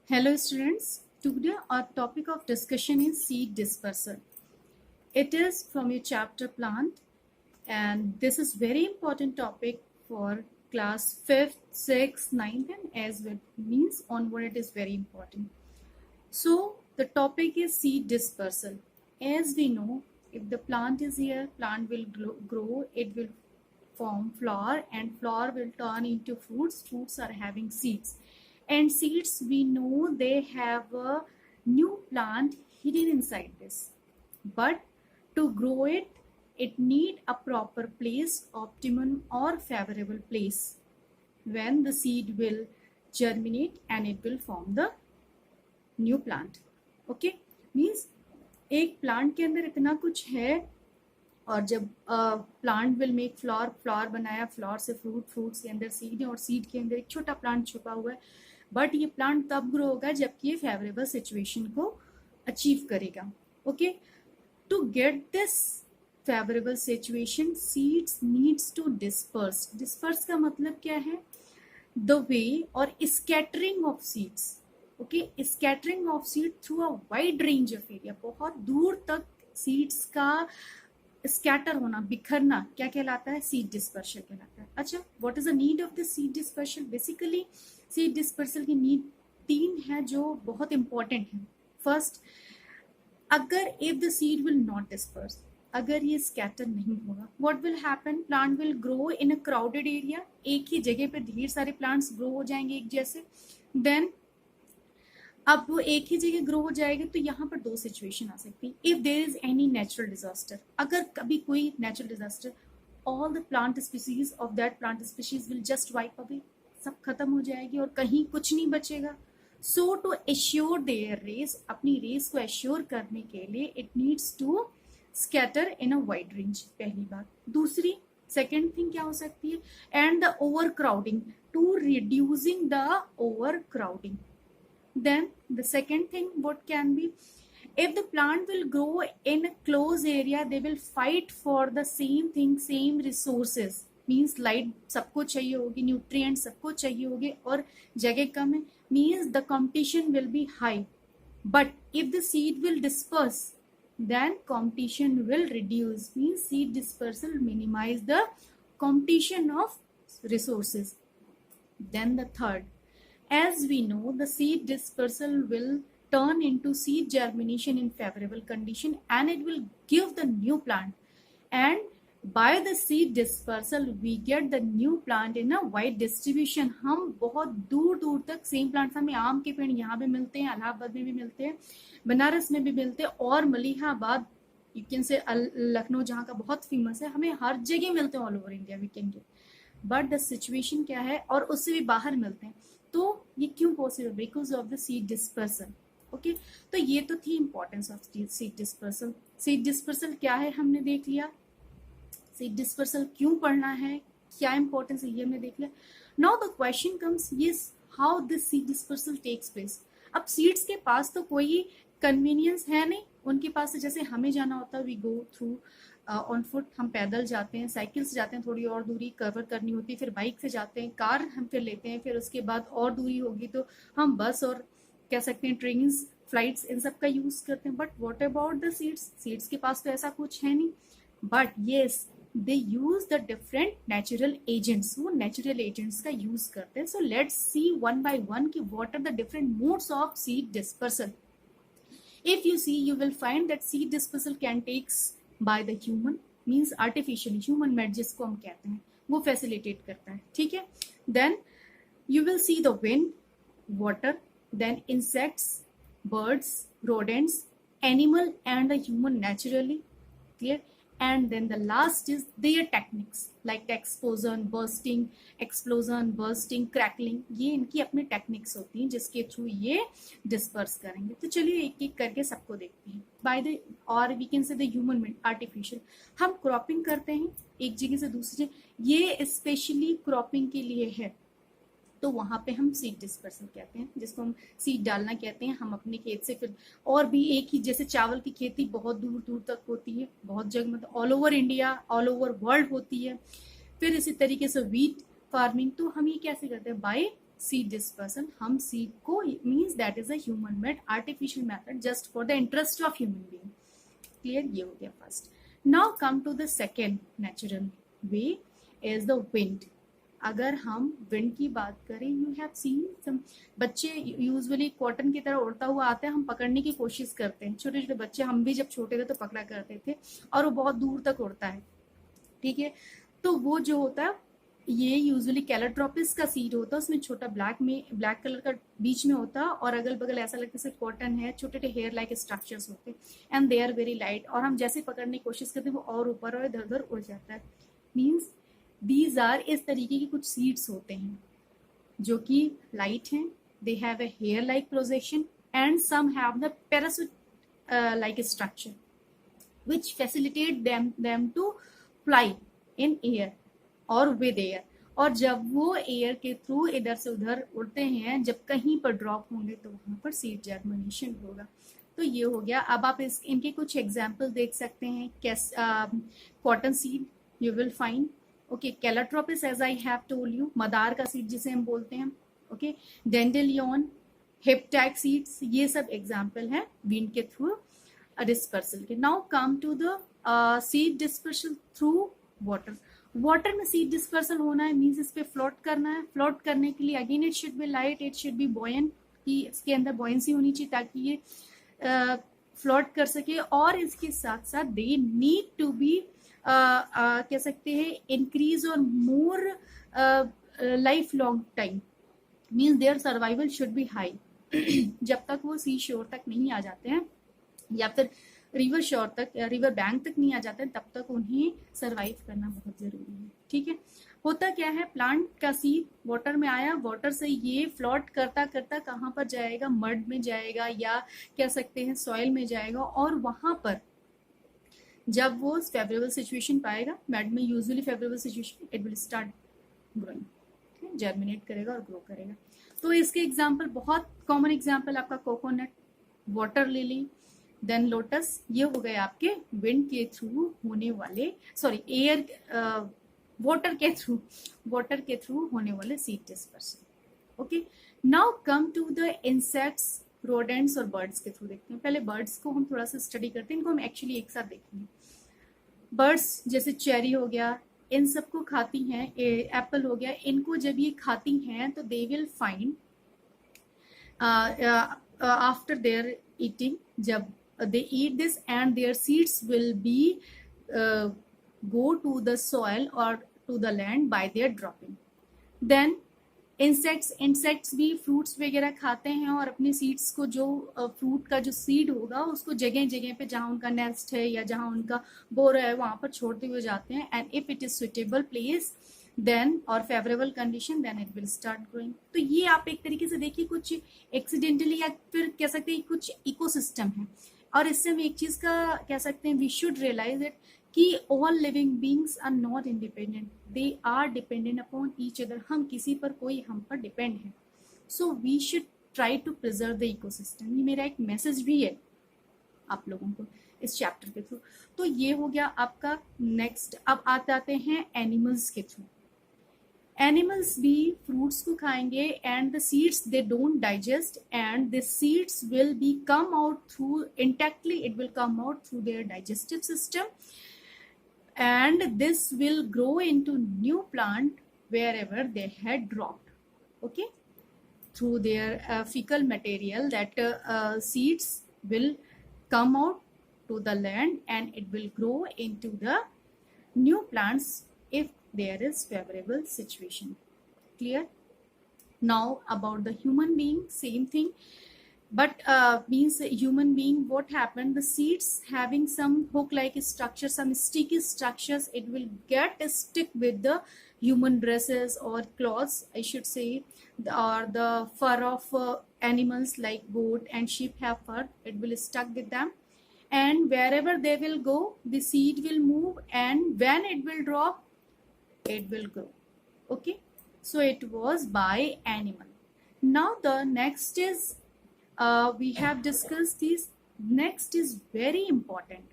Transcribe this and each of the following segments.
Hello students, today our topic of discussion is seed dispersal. It is from your chapter plant and this is very important topic for class 5th, 6th, 9th and as well means onward it is very important. So the topic is seed dispersal. As we know, if the plant is here, plant will grow, it will form flower and flower will turn into fruits. Fruits are having seeds and seeds we know they have a new plant hidden inside this, but to grow it it need a proper place, optimum or favorable place when the seed will germinate and it will form the new plant. Okay means एक plant के अंदर इतना कुछ है और जब plant will make flower, flower बनाया, flower से फ्रूट, फ्रूट के अंदर सीड है और सीड के अंदर एक छोटा प्लांट छुपा हुआ है. बट ये प्लांट तब ग्रो होगा जबकि ये फेवरेबल सिचुएशन को अचीव करेगा. Okay, to get this favourable situation seeds needs to disperse. Disperse का मतलब क्या है? द वे और scattering of seeds. Okay, scattering of seed through a wide range of area. बहुत दूर तक सीड्स का स्कैटर होना, बिखरना क्या कहलाता है? सीड डिस्पर्सल कहलाता है. अच्छा, what is the need of the seed dispersal? Basically seed dispersal की नीड 3 है जो बहुत इंपॉर्टेंट है. फर्स्ट, अगर if the seed will not disperse, अगर ये स्कैटर नहीं होगा, what will happen? Plant will grow in a crowded area. एक ही जगह पे ढेर सारे प्लांट्स ग्रो हो जाएंगे एक जैसे. देन अब वो एक ही जगह ग्रो हो जाएगा तो यहाँ पर 2 सिचुएशन आ सकती है. If there is any natural disaster, अगर कभी कोई natural disaster, all the plant species of that plant species will just wipe away. सब खत्म हो जाएगी और कहीं कुछ नहीं बचेगा. So to assure their race, अपनी रेस को एश्योर करने के लिए it needs to scatter in a wide range. पहली बात. दूसरी सेकेंड थिंग क्या हो सकती है? And the overcrowding, to reducing the over crowding. Then the second thing what can be, if the plant will grow in a closed area they will fight for the same thing, same resources. means light सबको चाहिए होगी, nutrients सबको चाहिए होगी और जगह कम है. means the competition will be high. but if the seed will disperse then competition will reduce. means seed dispersal minimize the competition of resources. Then the third, as we know, the seed dispersal will turn into seed germination in favorable condition and it will give the new plant. And by the seed dispersal, we get the new plant in a wide distribution. हम बहुत दूर दूर तक same plants, हमें आम के पेड़ यहाँ भी मिलते हैं, इलाहाबाद में भी मिलते हैं, बनारस में भी मिलते हैं और Malihabad, you can say Lucknow जहाँ का बहुत फेमस है, हमें हर जगह मिलते हैं all over India we can get. But the situation क्या है, और उससे भी बाहर मिलते हैं. तो ये क्यों possible? Because of the seed dispersal. Okay, तो ये तो थी importance of seed dispersal. Seed dispersal क्या है हमने देख लिया. सीड डिस्पर्सल क्यों पढ़ना है, क्या इंपॉर्टेंस है ये हमने देख लिया. Now the question comes, yes, how this seed dispersal takes place. अब सीड्स के पास तो कोई कन्वीनियंस है नहीं. उनके पास जैसे हमें जाना होता है, we go through on foot, हम पैदल जाते हैं, साइकिल से जाते हैं, थोड़ी और दूरी कवर करनी होती है, फिर बाइक से जाते हैं, कार हम फिर लेते हैं, फिर उसके बाद और दूरी होगी तो हम बस और कह सकते हैं ट्रेन, फ्लाइट्स, इन सब का यूज करते हैं. But what about the seeds? Seeds के पास तो ऐसा कुछ है नहीं. But yes, they use the different natural agents. वो नेचुरल एजेंट्स का यूज करते हैं. So let's see one by one कि what are the different modes of seed dispersal. If you see, you will find that seed dispersal can takes by the human, means artificially, human made जिसको हम कहते हैं, वो facilitate करता है. ठीक है. Then you will see the wind, water, then insects, birds, rodents, animal and a human naturally. Clear? And then the last is their techniques like explosion, bursting, crackling. ये इनकी अपनी टेक्निक्स होती हैं जिसके थ्रू ये डिस्पर्स करेंगे. तो चलिए एक एक करके सबको देखते हैं. बाय द, और we can say the human made, artificial. हम क्रॉपिंग करते हैं एक जगह से दूसरी जगह, ये स्पेशली क्रॉपिंग के लिए है. तो वहां पे हम सीड डिस्पर्सल कहते हैं, जिसको हम सीड डालना कहते हैं. हम अपने खेत से फिर और भी एक ही, जैसे चावल की खेती बहुत दूर दूर तक होती है, बहुत जगह, मतलब all over India, all over world होती है. फिर इसी तरीके से वीट फार्मिंग, तो हम ये कैसे करते हैं? बाय seed dispersal, हम seed को means that is a human made artificial method just for the interest of human being. Clear? ये हो गया first. Now come to the second natural way is the wind. अगर हम wind की बात करें, यू हैव सीन सम बच्चे usually cotton की तरह उड़ता हुआ आते हैं, हम पकड़ने की कोशिश करते हैं, छोटे छोटे बच्चे, हम भी जब छोटे थे तो पकड़ा करते थे, और वो बहुत दूर तक उड़ता है, ठीक है। तो वो जो होता है ये यूजुअली कैलोट्रोपिस का सीड होता है, उसमें छोटा ब्लैक कलर का बीच में होता है, और अगल बगल ऐसा लगता है जैसे कॉटन है, छोटे छोटे हेयर लाइक स्ट्रक्चर्स होते हैं, and they are very light, और हम जैसे पकड़ने की कोशिश करते हैं वो और ऊपर और इधर उधर उड़ जाता है। मीन्स दीज आर, इस तरीके की कुछ सीड्स होते हैं जो कि लाइट हैं, they have a hair like projection, and some have the parachute like structure which facilitate them to fly in air और विद एयर, और जब वो एयर के थ्रू इधर से उधर उड़ते हैं, जब कहीं पर ड्रॉप होंगे तो वहां पर सीड जर्मिनेशन होगा। तो ये हो गया। अब आप इनके कुछ एग्जाम्पल देख सकते हैं। Cotton seed you will find, okay, calotropis as I have told you, मदार का सीड जिसे हम बोलते हैं, ओके, डेंडेलियन, हिप्टैक सीड्स, ये सब एग्जाम्पल है विंड के थ्रू डिस्पर्सल के। Now come to the seed dispersal through water. Water में सीड डिस्पर्सल होना है मीन्स इस पे फ्लोट करना है। फ्लोट करने के लिए again it should be light, it should be buoyant, कि इसके अंदर बॉयंसी होनी चाहिए ताकि ये फ्लोट कर सके, और इसके साथ साथ दे नीड टू बी कह सकते हैं इंक्रीज और more life long time, means their survival should be high. जब तक वो सी शोर तक नहीं आ जाते हैं या फिर रिवर शोर तक या रिवर बैंक तक नहीं आ जाते हैं, तब तक उन्हें सरवाइव करना बहुत जरूरी है, ठीक है। होता क्या है, प्लांट का सीड वाटर में आया, वाटर से ये फ्लोट करता करता कहाँ पर जाएगा, मड में जाएगा या कह सकते हैं सॉइल में जाएगा, और वहां पर जब वो फेवरेबल सिचुएशन पाएगा, मड में usually favourable situation, it will start growing, germinate करेगा और ग्रो करेगा। तो इसके एग्जाम्पल, बहुत कॉमन एग्जाम्पल आपका coconut, water lily, then lotus, ये हो गए आपके विंड के थ्रू होने वाले, सॉरी एयर वाटर के थ्रू होने वाले seed dispersion. Okay, now come to the insects, rodents और बर्ड्स के थ्रू देखते हैं। पहले बर्ड्स को हम थोड़ा सा स्टडी करते हैं, इनको हम एक्चुअली एक साथ देखेंगे। बर्ड्स जैसे चेरी हो गया, इन सबको खाती हैं, एप्पल हो गया, इनको जब ये खाती हैं तो they will find after their eating, जब they eat this and their seeds will be go to the soil or to the land by their dropping. Then insects भी fruits वगैरह खाते हैं और अपने seeds को, जो fruit का जो seed होगा उसको जगह जगह पे जहाँ उनका nest है या जहाँ उनका बोर है वहां पर छोड़ते हुए जाते हैं, and if it is suitable place then और favourable condition then it will start growing. तो ये आप एक तरीके से देखिए कुछ एक्सीडेंटली या फिर कह सकते हैं कुछ इकोसिस्टम है, और इससे हम एक चीज का कह सकते हैं, वी शुड रियलाइज इट कि all living beings are not independent, they are dependent upon each other. हम किसी पर, कोई हम पर डिपेंड है, so we should try to preserve the ecosystem. ये मेरा एक मैसेज भी है आप लोगों को इस चैप्टर के थ्रू। तो ये हो गया आपका नेक्स्ट। अब आ जाते हैं एनिमल्स के थ्रू। एनिमल्स भी फ्रूट्स को खाएंगे and the seeds they don't digest and the seeds will be come out through intactly, it will come out through their digestive system and this will grow into new plant wherever they had dropped, okay, through their fecal material that seeds will come out to the land and it will grow into the new plants if there is favorable situation. Clear? Now about the human being, same thing, but means human being, what happened, the seeds having some hook like structure, some sticky structures, it will get stick with the human dresses or clothes, I should say, or the fur of animals like goat and sheep have fur, it will stuck with them, and wherever they will go the seed will move, and when it will drop it will grow. Okay, so it was by animal. Now the next is we have discussed this. Next is very important,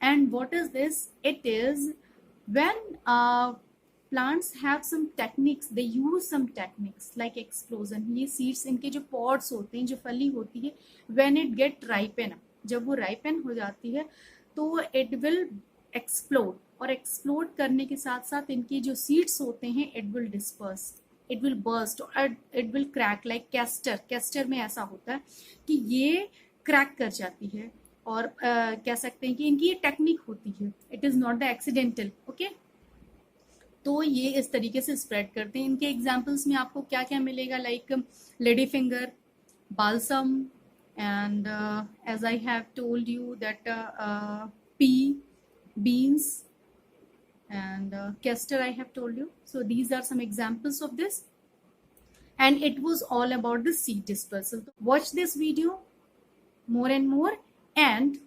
and what is this? It is when plants have some techniques, they use some techniques like explosion. ये seeds इनके जो pods होते हैं, जो फली होती है, when it get ripen, जब वो ripen हो जाती है तो it will explode, और explode करने के साथ साथ इनकी जो seeds होते हैं it will disperse, it will burst और it will crack like castor में ऐसा होता है कि ये crack कर जाती है, और कह सकते हैं कि इनकी ये टेक्निक होती है, it is not the accidental. Okay, तो ये इस तरीके से स्प्रेड करते हैं. इनके एग्जांपल्स में आपको क्या क्या मिलेगा, like lady finger, balsam, and as I have told you that pea, beans, and castor I have told you. So these are some examples of this, and it was all about the seed dispersal. Watch this video more and more and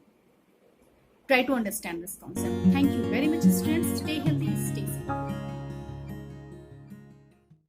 try to understand this concept. Thank you very much.